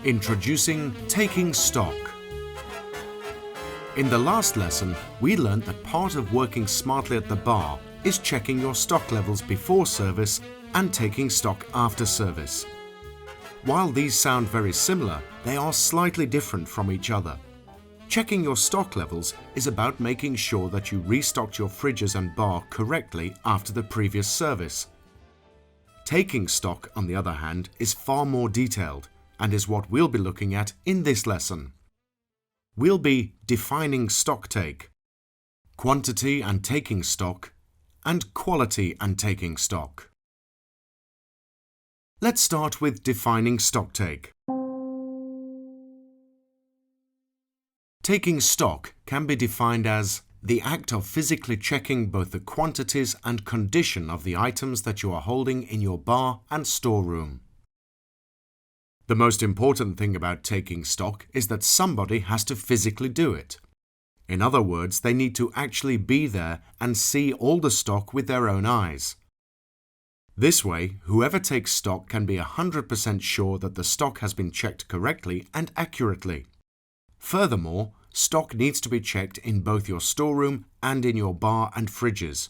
Introducing Taking Stock. In the last lesson, we learned that part of working smartly at the bar is checking your stock levels before service and taking stock after service. While these sound very similar, they are slightly different from each other. Checking your stock levels is about making sure that you restocked your fridges and bar correctly after the previous service. Taking stock, on the other hand, is far more detailed and is what we'll be looking at in this lesson. We'll be defining stock take, quantity and taking stock, and quality and taking stock. Let's start with defining stock take. Taking stock can be defined as the act of physically checking both the quantities and condition of the items that you are holding in your bar and storeroom. The most important thing about taking stock is that somebody has to physically do it. In other words, they need to actually be there and see all the stock with their own eyes. This way, whoever takes stock can be 100% sure that the stock has been checked correctly and accurately. Furthermore, stock needs to be checked in both your storeroom and in your bar and fridges.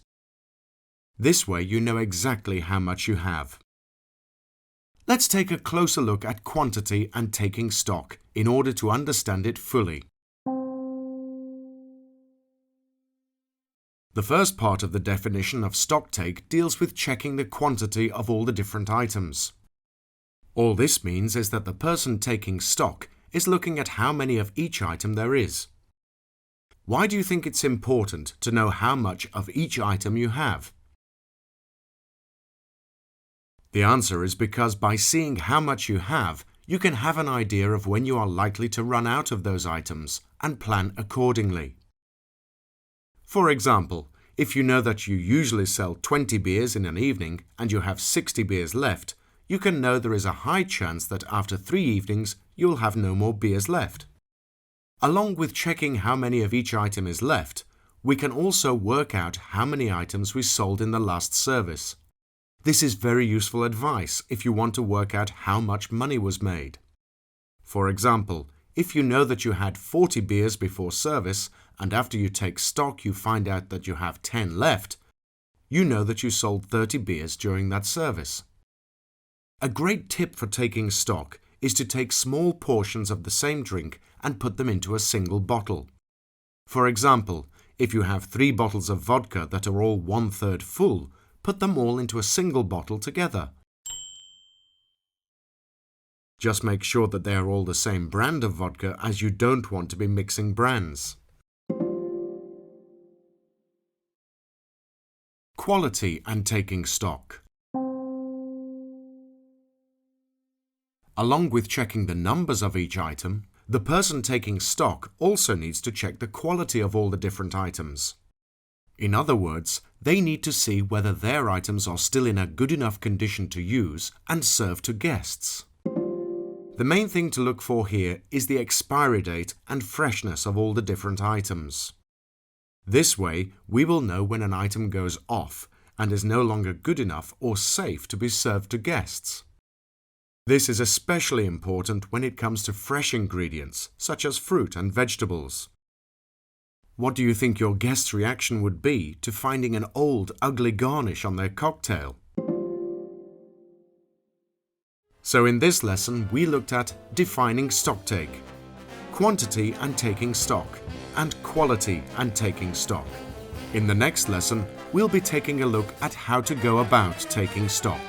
This way you know exactly how much you have. Let's take a closer look at quantity and taking stock in order to understand it fully. The first part of the definition of stock take deals with checking the quantity of all the different items. All this means is that the person taking stock is looking at how many of each item there is. Why do you think it's important to know how much of each item you have? The answer is because by seeing how much you have, you can have an idea of when you are likely to run out of those items and plan accordingly. For example, if you know that you usually sell 20 beers in an evening and you have 60 beers left, you can know there is a high chance that after 3 evenings you'll have no more beers left. Along with checking how many of each item is left, we can also work out how many items we sold in the last service. This is very useful advice if you want to work out how much money was made. For example, if you know that you had 40 beers before service and after you take stock you find out that you have 10 left, you know that you sold 30 beers during that service. A great tip for taking stock is to take small portions of the same drink and put them into a single bottle. For example, if you have 3 bottles of vodka that are all 1/3 full, put them all into a single bottle together. Just make sure that they are all the same brand of vodka, as you don't want to be mixing brands. Quality and taking stock. Along with checking the numbers of each item, the person taking stock also needs to check the quality of all the different items. In other words, they need to see whether their items are still in a good enough condition to use and serve to guests. The main thing to look for here is the expiry date and freshness of all the different items. This way, we will know when an item goes off and is no longer good enough or safe to be served to guests. This is especially important when it comes to fresh ingredients, such as fruit and vegetables. What do you think your guest's reaction would be to finding an old, ugly garnish on their cocktail? So in this lesson, we looked at defining stock take, quantity and taking stock, and quality and taking stock. In the next lesson, we'll be taking a look at how to go about taking stock.